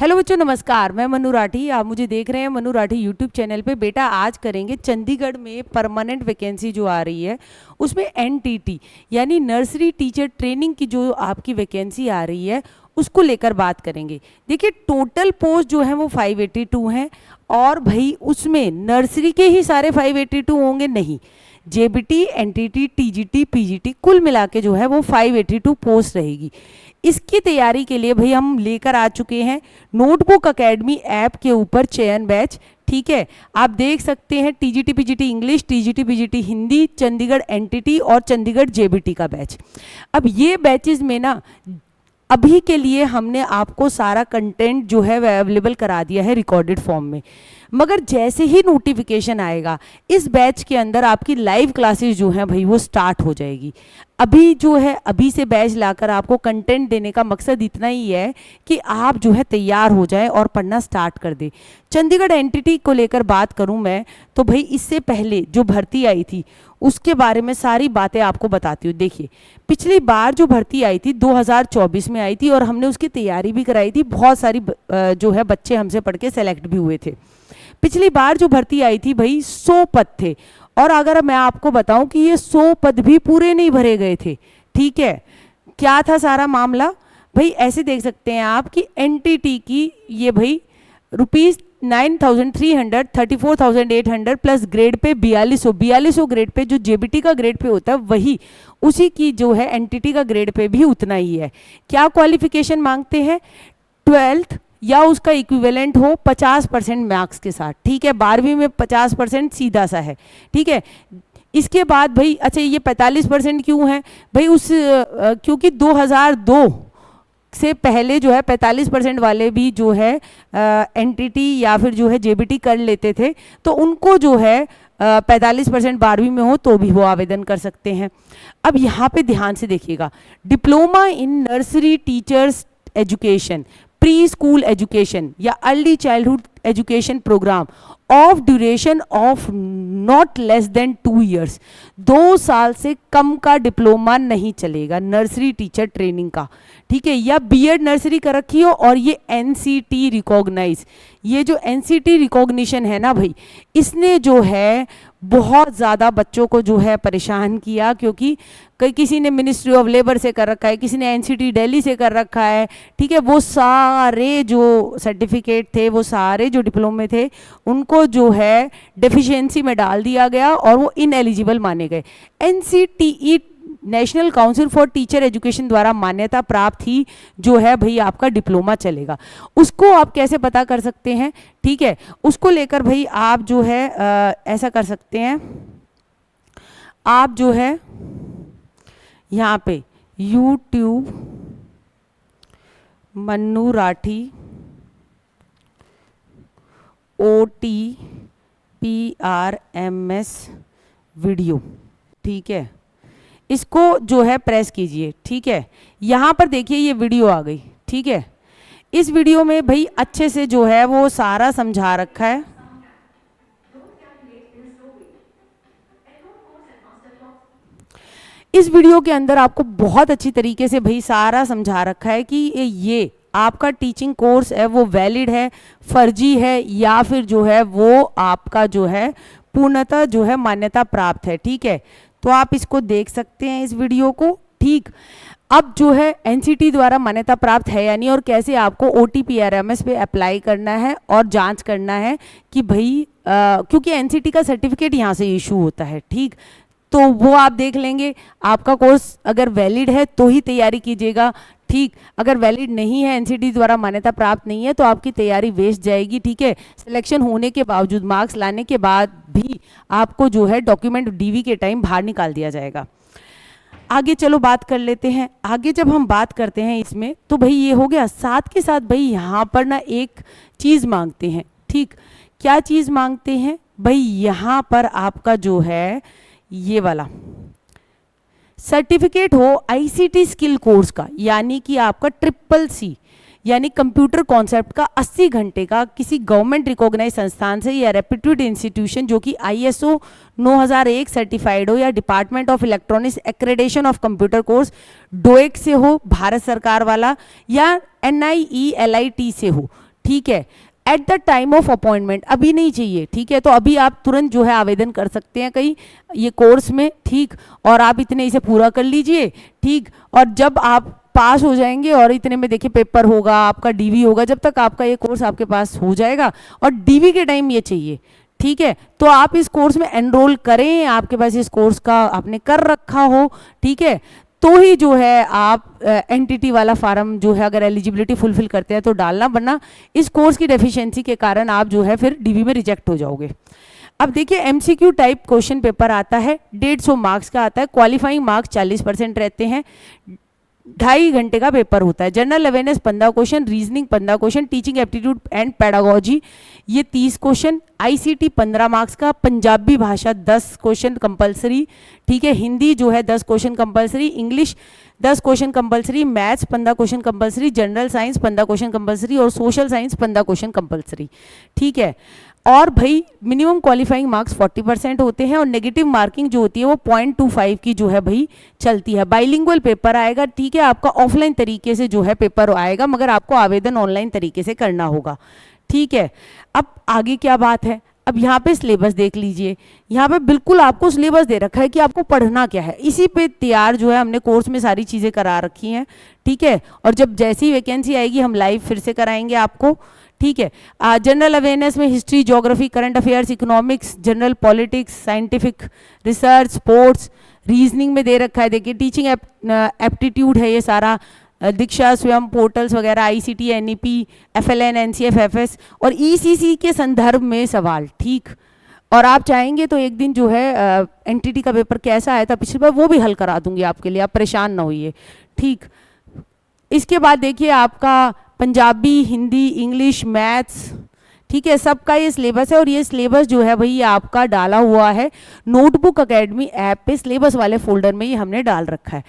Hello बच्चों, नमस्कार। मैं मनु राठी, आप मुझे देख रहे हैं मनु राठी यूट्यूब चैनल पे। बेटा आज करेंगे चंडीगढ़ में परमानेंट वैकेंसी जो आ रही है उसमें एनटीटी यानी नर्सरी टीचर ट्रेनिंग की जो आपकी वैकेंसी आ रही है उसको लेकर बात करेंगे। देखिए टोटल पोस्ट जो है वो 582 हैं और भाई उसमें नर्सरी के ही सारे 582 होंगे नहीं, जेबीटी, एनटीटी, टीजीटी, पीजीटी कुल मिला के जो है वो 582 पोस्ट रहेगी। इसकी तैयारी के लिए भाई हम लेकर आ चुके हैं नोटबुक एकेडमी ऐप के ऊपर चयन बैच। ठीक है, आप देख सकते हैं TGT PGT English, TGT PGT Hindi, Chandigarh NTT और चंडीगढ़ जेबीटी का बैच। अब ये बैचेस में ना अभी के लिए हमने आपको सारा कंटेंट जो है वह अवेलेबल करा दिया है रिकॉर्डेड फॉर्म में, मगर जैसे ही नोटिफिकेशन आएगा इस बैच के अंदर आपकी लाइव क्लासेस जो हैं भाई वो स्टार्ट हो जाएगी। अभी जो है अभी से बैच लाकर आपको कंटेंट देने का मकसद इतना ही है कि आप जो है तैयार हो जाए और पढ़ना स्टार्ट कर दे। चंडीगढ़ एनटीटी को लेकर बात करूं मैं तो भाई इससे पहले जो भर्ती आई थी उसके बारे में सारी बातें आपको बताती हूँ। देखिए पिछली बार जो भर्ती आई थी 2024 में आई थी और हमने उसकी तैयारी भी कराई थी, बहुत सारी जो है बच्चे हमसे पढ़ के सेलेक्ट भी हुए थे। पिछली बार जो भर्ती आई थी भाई 100 पद थे और अगर मैं आपको बताऊं कि ये 100 पद भी पूरे नहीं भरे गए थे। ठीक है, क्या था सारा मामला भाई, ऐसे देख सकते हैं आप कि एनटीटी की ये भाई ₹9,300 34,800 plus grade pay 4200 grade pay जो जेबीटी का ग्रेड पे होता है वही उसी की जो है एनटीटी का ग्रेड पे भी उतना ही है। क्या क्वालिफिकेशन मांगते हैं? 12th या उसका इक्विवेलेंट हो 50% मार्क्स के साथ। ठीक है, 12वीं में 50% सीधा सा है। ठीक है, इसके बाद भाई अच्छा ये 45% क्यों है भाई? क्योंकि 2002 से पहले जो है 45% वाले भी जो है एनटीटी या फिर जो है जेबीटी कर लेते थे, तो उनको जो है 45% 12वीं में हो तो भी वो आवेदन कर सकते हैं। अब यहाँ पे ध्यान से देखिएगा, diploma in nursery teachers education, pre school education या early childhood education programme of duration of not less than 2 years, 2 साल से कम का डिप्लोमा नहीं चलेगा नर्सरी टीचर ट्रेनिंग का। ठीक है, या बीएड नर्सरी कर रखी हो और ये एनसीटी रिकॉग्नाइज, ये जो एनसीटी रिकॉग्निशन है ना भाई, इसने जो है बहुत ज़्यादा बच्चों को जो है परेशान किया, क्योंकि किसी ने मिनिस्ट्री ऑफ लेबर से कर रखा है, किसी ने एनसीटी दिल्ली से कर रखा है। ठीक है, वो सारे जो सर्टिफिकेट थे, वो सारे जो डिप्लोमे थे उनको जो है डेफिशिएंसी में डाल दिया गया और वो इनएलिजिबल माने गए। NCTE national council for teacher education द्वारा मान्यता प्राप्त ही जो है भाई आपका डिप्लोमा चलेगा। उसको आप कैसे पता कर सकते हैं? ठीक है, उसको लेकर भाई आप जो है ऐसा कर सकते हैं, आप जो है यहाँ पे YouTube Mannu Rathi OTPRMS video, ठीक है, इसको जो है प्रेस कीजिए। ठीक है, यहाँ पर देखिए ये वीडियो आ गई। ठीक है, इस वीडियो में भाई अच्छे से जो है वो सारा समझा रखा है। इस वीडियो के अंदर आपको बहुत अच्छी तरीके से भाई सारा समझा रखा है कि ये आपका टीचिंग कोर्स है वो वैलिड है, फर्जी है, या फिर जो है वो आपका जो है पूर्णतः जो है मान्यता प्राप्त है। ठीक है, तो आप इसको देख सकते हैं इस वीडियो को। ठीक, अब जो है एनसीटी द्वारा मान्यता प्राप्त है यानी, और कैसे आपको OTPRMS पे अप्लाई करना है और जांच करना है कि भाई क्योंकि एनसीटी का सर्टिफिकेट यहाँ से इशू होता है। ठीक, तो वो आप देख लेंगे। आपका कोर्स अगर वैलिड है तो ही तैयारी कीजिएगा। ठीक, अगर वैलिड नहीं है, एनसीटी द्वारा मान्यता प्राप्त नहीं है, तो आपकी तैयारी वेस्ट जाएगी। ठीक है, सिलेक्शन होने के बावजूद, मार्क्स लाने के बाद भी आपको जो है डॉक्यूमेंट डीवी के टाइम बाहर निकाल दिया जाएगा। आगे चलो बात कर लेते हैं। आगे जब हम बात करते हैं इसमें तो भाई ये हो गया। साथ के साथ भाई यहाँ पर ना एक चीज़ मांगते हैं। ठीक, क्या चीज़ मांगते हैं भाई? यहाँ पर आपका जो है ये वाला सर्टिफिकेट हो आईसीटी स्किल कोर्स का, यानी कि आपका CCC यानी कंप्यूटर कॉन्सेप्ट का 80 घंटे का किसी गवर्नमेंट रिकॉग्नाइज संस्थान से या रेप्यूटेड इंस्टीट्यूशन जो कि ISO 9001 सर्टिफाइड हो या department of electronics accreditation of computer course डोएक से हो, भारत सरकार वाला, या NIELIT से हो। ठीक है, at the time of appointment, अभी नहीं चाहिए, ठीक है, तो अभी आप तुरंत जो है आवेदन कर सकते हैं कहीं ये कोर्स में, ठीक, और आप इतने इसे पूरा कर लीजिए, ठीक, और जब आप पास हो जाएंगे और इतने में देखिए पेपर होगा, आपका डीवी होगा, जब तक आपका ये कोर्स आपके पास हो जाएगा और डीवी के टाइम ये चाहिए, ठीक है, तो आप इस कोर्स में एनरोल करें, आपके पास इस कोर्स का आपने कर रखा हो, ठीक है, तो ही जो है आप एनटीटी वाला फार्म जो है अगर एलिजिबिलिटी फुलफिल करते हैं तो डालना, वरना इस कोर्स की डेफिशिएंसी के कारण आप जो है फिर डीवी में रिजेक्ट हो जाओगे। अब देखिए एमसीक्यू टाइप क्वेश्चन पेपर आता है, 150 मार्क्स का आता है, क्वालिफाइंग मार्क्स 40% रहते हैं, 2.5 घंटे का पेपर होता है। General awareness 15 question, reasoning 15 question, teaching aptitude and pedagogy ये 30 क्वेश्चन, आईसीटी 15 मार्क्स का, पंजाबी भाषा 10 क्वेश्चन कंपलसरी, ठीक है, हिंदी जो है 10 question compulsory, English 10 question compulsory, maths 15 question compulsory, general science 15 question compulsory और सोशल साइंस 15 क्वेश्चन कंपलसरी, ठीक है। और भाई मिनिमम क्वालिफाइंग मार्क्स 40% होते हैं और नेगेटिव मार्किंग जो होती है वो 0.25 की जो है भाई चलती है। बाइलिंगुअल पेपर आएगा, ठीक है, आपका ऑफलाइन तरीके से जो है पेपर आएगा, मगर आपको आवेदन ऑनलाइन तरीके से करना होगा, ठीक है। अब आगे क्या बात है, अब यहाँ पे सिलेबस देख लीजिए, यहाँ पे बिल्कुल आपको सिलेबस दे रखा है कि आपको पढ़ना क्या है, इसी पे तैयार जो है हमने कोर्स में सारी चीज़ें करा रखी हैं, ठीक है, और जब जैसी वैकेंसी आएगी हम लाइव फिर से कराएंगे आपको, ठीक है। जनरल अवेयरनेस में history, geography, current affairs, economics, general politics, scientific research, sports, reasoning में दे रखा है, देखिए टीचिंग एप्टीट्यूड है ये सारा, दीक्षा, स्वयं पोर्टल्स वगैरह, ICT, NEP, FLN, NCF, FS और ईसीसी के संदर्भ में सवाल, ठीक। और आप चाहेंगे तो एक दिन जो है एनटीटी का पेपर कैसा आया था पिछली बार वो भी हल करा दूंगी आपके लिए, आप परेशान ना होइए, ठीक। इसके बाद देखिए आपका पंजाबी, हिंदी, इंग्लिश, मैथ्स, ठीक है, सबका ये सिलेबस है और ये सिलेबस जो है भाई आपका डाला हुआ है नोटबुक एकेडमी ऐप पे, सिलेबस वाले फोल्डर में ये हमने डाल रखा है,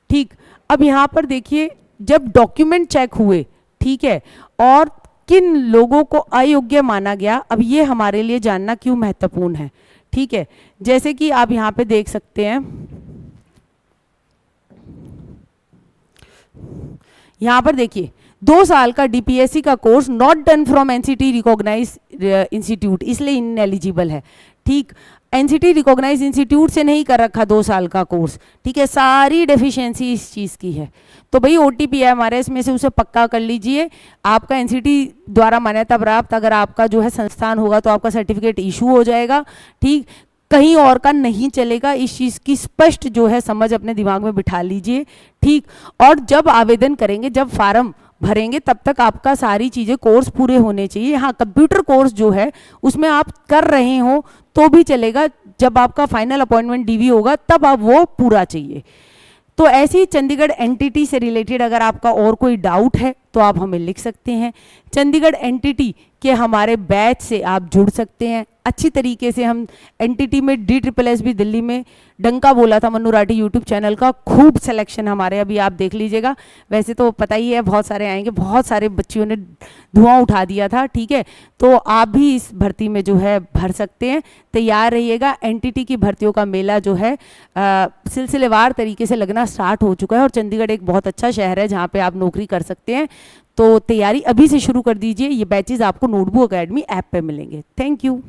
ठीक। अब यहाँ पर देखिए जब डॉक्यूमेंट चेक हुए, ठीक है, और किन लोगों को अयोग्य माना गया, अब ये हमारे लिए जानना क्यों महत्वपूर्ण है, ठीक है। जैसे कि आप यहाँ पे देख सकते हैं, यहाँ पर देखिए 2 साल का डीपीएससी का course not done from NCT recognize institute, इसलिए इनएलिजिबल है, ठीक। एनसीटी रिकॉग्नाइज इंस्टीट्यूट से नहीं कर रखा 2 साल का कोर्स, ठीक है, सारी डेफिशिएंसी इस चीज़ की है, तो भाई ओटीपी है हमारे इसमें से उसे पक्का कर लीजिए। आपका एनसीटी द्वारा मान्यता प्राप्त अगर आपका जो है संस्थान होगा तो आपका सर्टिफिकेट इशू हो जाएगा, ठीक, कहीं और का नहीं चलेगा, इस चीज़ की स्पष्ट जो है समझ अपने दिमाग में बिठा लीजिए, ठीक। और जब आवेदन करेंगे, जब फार्म भरेंगे, तब तक आपका सारी चीज़ें कोर्स पूरे होने चाहिए। हाँ, कंप्यूटर कोर्स जो है उसमें आप कर रहे हो तो भी चलेगा, जब आपका फाइनल अपॉइंटमेंट डीवी होगा तब आप वो पूरा चाहिए। तो ऐसी चंडीगढ़ एनटीटी से रिलेटेड अगर आपका और कोई डाउट है तो आप हमें लिख सकते हैं। चंडीगढ़ एनटीटी के हमारे बैच से आप जुड़ सकते हैं अच्छी तरीके से। हम एनटीटी में DSSS भी दिल्ली में डंका बोला था मन्नू राठी यूट्यूब चैनल का, खूब सिलेक्शन हमारे, अभी आप देख लीजिएगा। वैसे तो पता ही है बहुत सारे आएंगे, बहुत सारे बच्चियों ने धुआं उठा दिया था, ठीक है, तो आप भी इस भर्ती में जो है भर सकते हैं। तैयार रहिएगा, एनटीटी की भर्तियों का मेला जो है सिलसिलेवार तरीके से लगना स्टार्ट हो चुका है और चंडीगढ़ एक बहुत अच्छा शहर है जहाँ पे आप नौकरी कर सकते हैं। तो तैयारी अभी से शुरू कर दीजिए। ये बैचेज आपको नोटबुक एकेडमी ऐप पे मिलेंगे। Thank you.